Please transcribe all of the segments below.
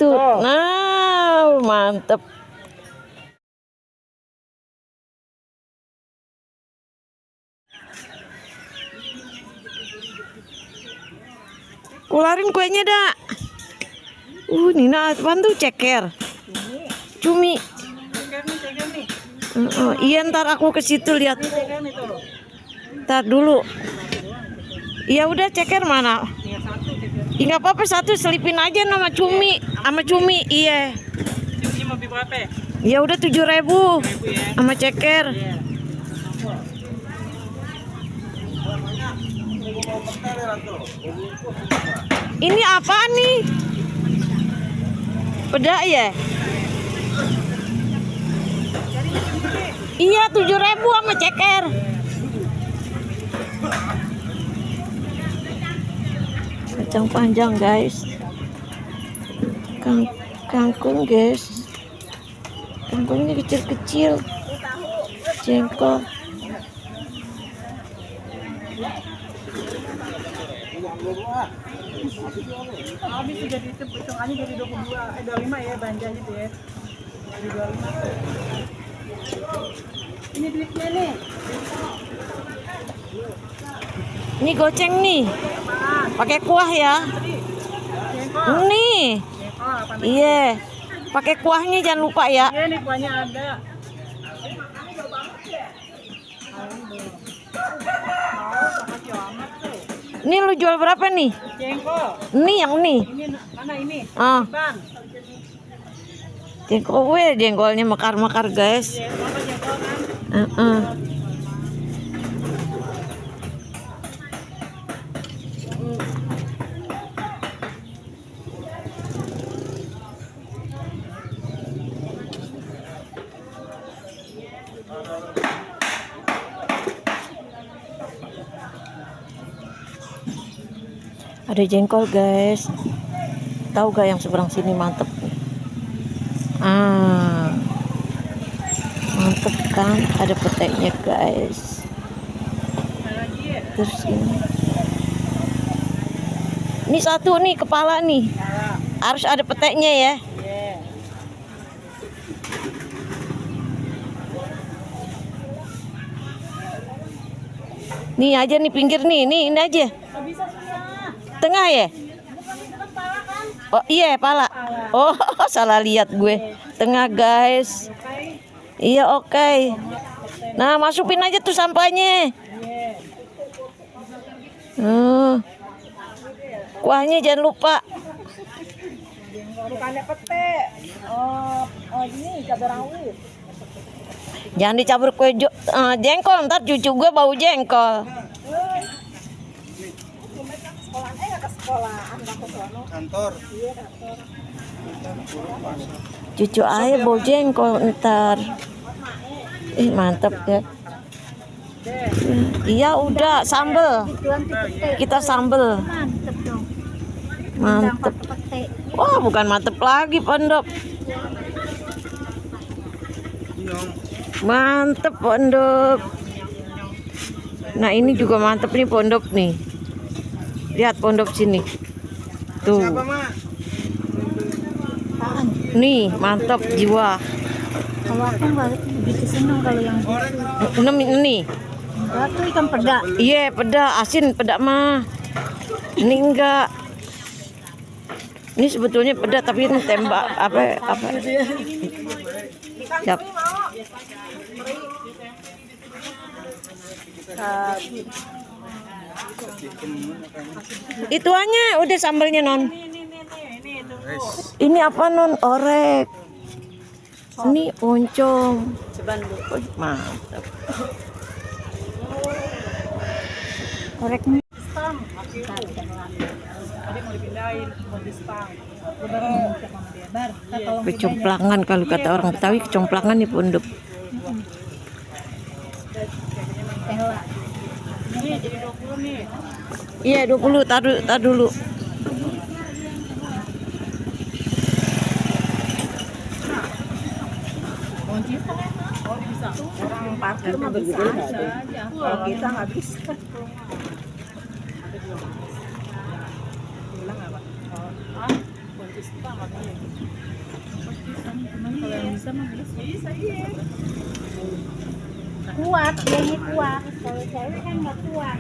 Itu. Nah, mantep. Kularin kuenya, dak. Nina, apaan tuh? Ceker. Cumi. Iya, ntar aku ke situ lihat. Ntar dulu. Iya udah, ceker mana? Nggak apa-apa, satu selipin aja sama cumi, iya. Ya udah 7.000 sama ceker. Ini apa nih? Peda ya? Iya 7.000 sama ceker. Kacang panjang guys. Kangkung guys. Kangkungnya kecil-kecil. Jengkol. Habis sudah hitungannya dari 25 ya belanjanya tuh ya. Dari 25. Ini duitnya nih. Ini goceng nih. Pakai kuah ya. Nih. Iya. Pakai kuahnya jangan lupa ya. Iya nih kuahnya ada. Ini lu jual berapa nih? Jengkol. Ini yang ini. Ini mana ini? Ah. Bang. Jengkolnya mekar-mekar guys. Iya, apa jengkol kan? Ada jengkol guys. Tahu gak yang seberang sini mantep. Mantep kan, ada peteknya guys. Terus ini satu nih kepala nih. Harus ada peteknya ya. Nih aja nih pinggir nih, ini aja. Tengah ya? Oh iya pala. Oh salah lihat gue. Tengah guys. Iya oke. Nah masukin aja tuh sampahnya. Kuahnya jangan lupa. Bukannya pete. Ini cabai rawit. Jangan dicampur kue jengkol, ntar cucu gue bau jengkol. Kantor. Cucu ayah bau jengkol ntar. Mantep ya. Iya udah sambel. Kita sambel. Mantep. Wah bukan mantep lagi pondok. Mantep pondok. Nah ini juga mantep nih pondok nih. Lihat pondok sini. Tuh. Nih mantep jiwa. Kalau aku nggak begitu senang kalau yang Ini. enggak tuh ikan peda. Iya peda asin peda mah. Ini enggak. Ini sebetulnya peda tapi ini tembak apa. Siap. Itu aja udah sambelnya non. Ini apa non? Orek. Ini oncom. Mantap. Oreknya stang. Tadi mau dipindahin mau di stang. Kecomplangan kalau kata orang Betawi, kecomplangan nih pondok. Ini jadi 20 nih. Iya 20, tar dulu. Oh bisa. Orang parkir mah bisa aja. Kalau kita nggak bisa. Bilang apa? Kalau yang bisa mah bisa iya. Kuat, dianya kuat. Kalau cewek kan nggak kuat.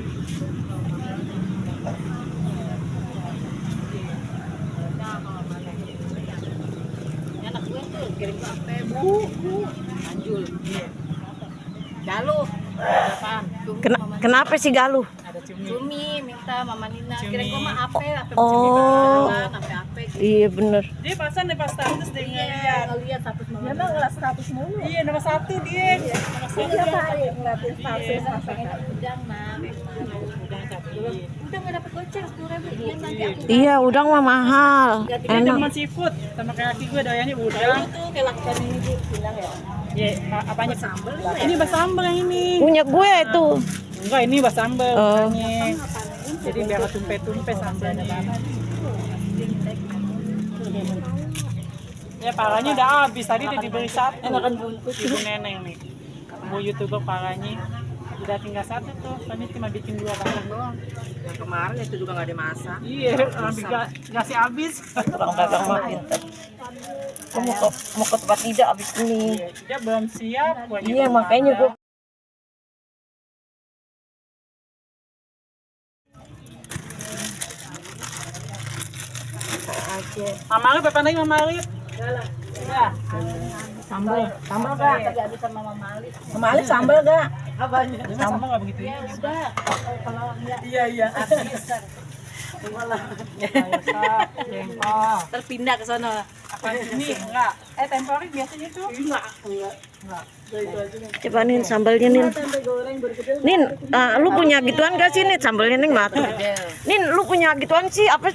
Anak gue tuh kirim sampai bu Anjul. Galuh. Apaan? Kenapa sih Galuh? Ada cumi minta Mama Nina. Kirim gue mah ape Oh. sampai ape. Iya bener. Dia pasang di pas status dia ngeliat. Ngeliat status Mama. Dia mah ngelas status mulu. Iya nomor 1 dia. Tiap hari ngeliatin status. Pengen udang mah. Udah nggak dapat goceng 10.000. Iya nanti aku. Iya udang mah mahal. Dia Enak. demen seafood sama kayak laki gue doyannya udang. Itu kayak lakukan ini bilang ya. Ya apanya sambal? Ini basambel yang ini. Punya gue itu. Enggak ini basambel. Oh. Jadi biar tumpe-tumpe sambalnya banget. Ya parahnya udah habis tadi udah diberi satu. Enakan bungkus ibu neneng nih. Mau youtuber parahnya udah tinggal satu tuh. Kami cuma bikin 2 barang doang. Yang kemarin itu juga nggak dimasak. Iya, ngasih habis. Orang dagang mah pinter. Aku mau ke tempat tidak abis ini. Dia belum siap. Iya makanya gue. Mama Alif, apa lagi Mama Alif? Ya. Sambal gak? Tadi habis sama Mama Alif. Mama Alif sambal gak? Apanya? Sambal nggak begitu ya? Sudah. Kalau enggak Iya. habis. Jengkol. Terpindah ke sana. Apa ini? Enggak. Temporik biasanya tuh. Enggak. Coba Nin sambalnya Nin. Nin, lu punya gituan gak sih Nin sambalnya Nin mati. Nin, lu punya gituan sih apa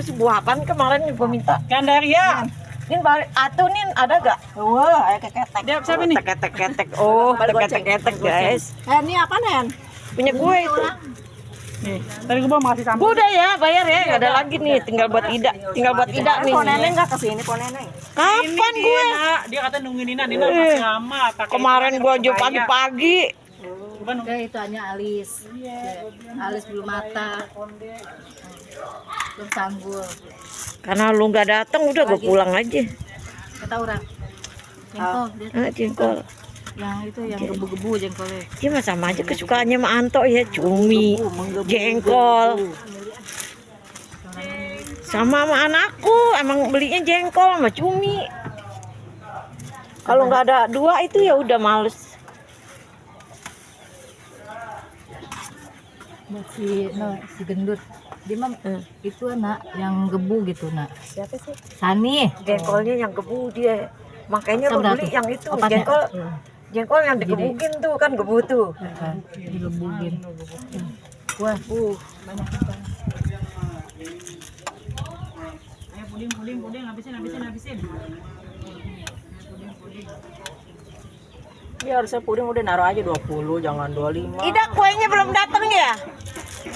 sih buah apaan kemarin yang gua minta? Gandaria. Nin atau Nin ada gak? Wah, kayak ketek. Dia siapa nih? Ketek. Oh, ketek guys. Ini apa Nen? Punya gue itu. Nih, tadi gue mau ngasih sambal. Gue udah ya bayar ya, nggak ada lagi nih, tinggal buat Ida nih. Po Neneng gak kesini Po Neneng? Kapan gue? Dia kata nungguin Nina masih lama. Kemarin gue aja pagi-pagi. Udah itu hanya alis. Alis belum mata. Belum sanggul. Karena lu nggak datang, udah gue pulang aja. Kata orang. Jengkol, dia Jengkol. yang itu yang gebu-gebu jengkolnya. Dia mah sama aja kesukaannya sama Anto ya, cumi, jengkol. Sama anakku, emang belinya jengkol sama cumi. Kalau nggak ada 2 itu ya udah males. Si gendut. Dia mah itu nak yang gebu gitu nak. Siapa sih? Sani. Jengkolnya yang gebu dia. Makanya lu beli yang itu, jengkol yang digebugin tuh kan gebu tuh. Digebugin. Wah, banyak banget. Ayo puding, habisin. Iya harusnya puding udah naruh aja 20, jangan 25. Ida kuenya belum datang ya?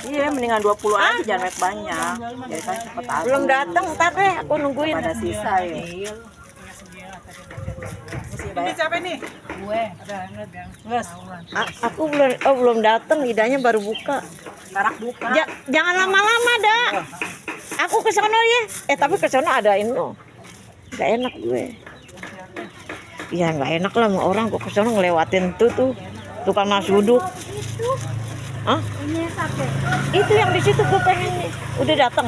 Iya, mendingan 20 aja, jangan banyak. Jadi kan cepet habis. Belum datang, ntar deh aku nungguin. Pada sisa ya. Ini siapa nih? Gue. Aku belum datang, Idanya baru buka. Tarak buka. Jangan lama-lama dah. Aku ke sana ya. Tapi ke sana ada ini. Gak enak gue. Ya nggak enak lah sama orang, kok ke sana ngelewatin tuh tukang nasi uduk. Hah? Itu yang di situ gue pengen nih. Udah datang.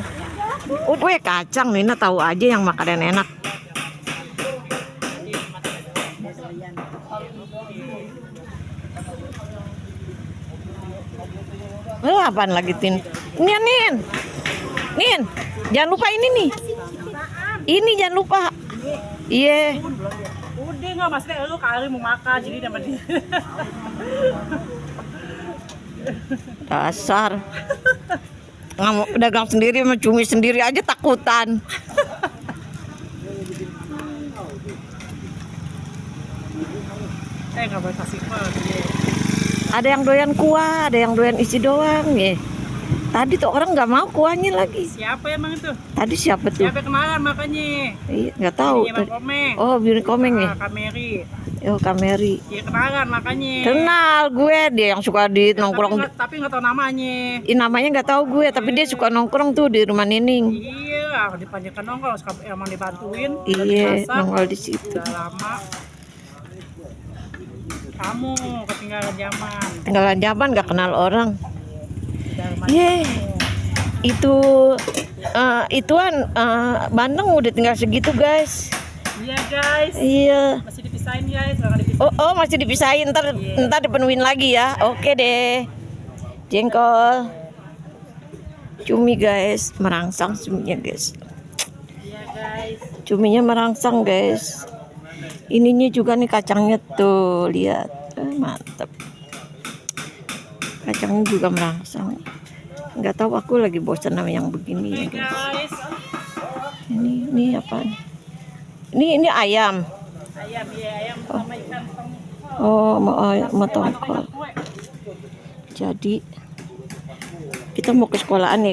Gue kacang Nina tahu aja yang makanan enak. Apaan lagi Tin? Nin, jangan lupa ini nih. Ini jangan lupa. Iya. Udah nggak maksudnya lu kali mau makan jadi dapat dia. Dasar. Nggak mau dagang sendiri sama cumi sendiri aja takutan. Nggak boleh kasih mal. Ada yang doyan kuah, ada yang doyan isi doang ya. Tadi tuh orang nggak mau kuahnya lagi. Siapa emang itu? Tadi siapa tuh? Siapa kemarin makanya? Iya, nggak tahu. Ini Bang Komeng. Oh, Bini Komeng ya? Kameri. Oh, Kameri. Iya kemarin makanya. Kenal gue, dia yang suka di nongkrong. Tapi nggak tahu namanya. Namanya nggak tahu gue, tapi dia suka nongkrong tuh di rumah Nining. Iya, Iya, dipanjatkan nongkrong, emang dibantuin. Iya, masak, nongol di situ. udah lama. Kamu ketinggalan zaman. Tinggalan zaman gak kenal orang. Udah Ye, itu ituan Bandeng udah tinggal segitu guys. Iya guys, Iya. masih dipisahin guys, jangan dipisahin. Oh masih dipisahin, ntar dipenuhin lagi ya. Oke deh. Jengkol, cumi guys, merangsang cuminya guys. Iya guys. Cuminya merangsang guys. Ininya juga nih kacangnya tuh, lihat. Mantap. Kacangnya juga merangsang. Nggak tahu, aku lagi bosan sama yang begini ya guys. Guys, Ini apa? Ini ayam. ayam, iya ayam sama ikan tongkol. Oh, mau tongkol. Kue. Jadi kita mau ke sekolahan nih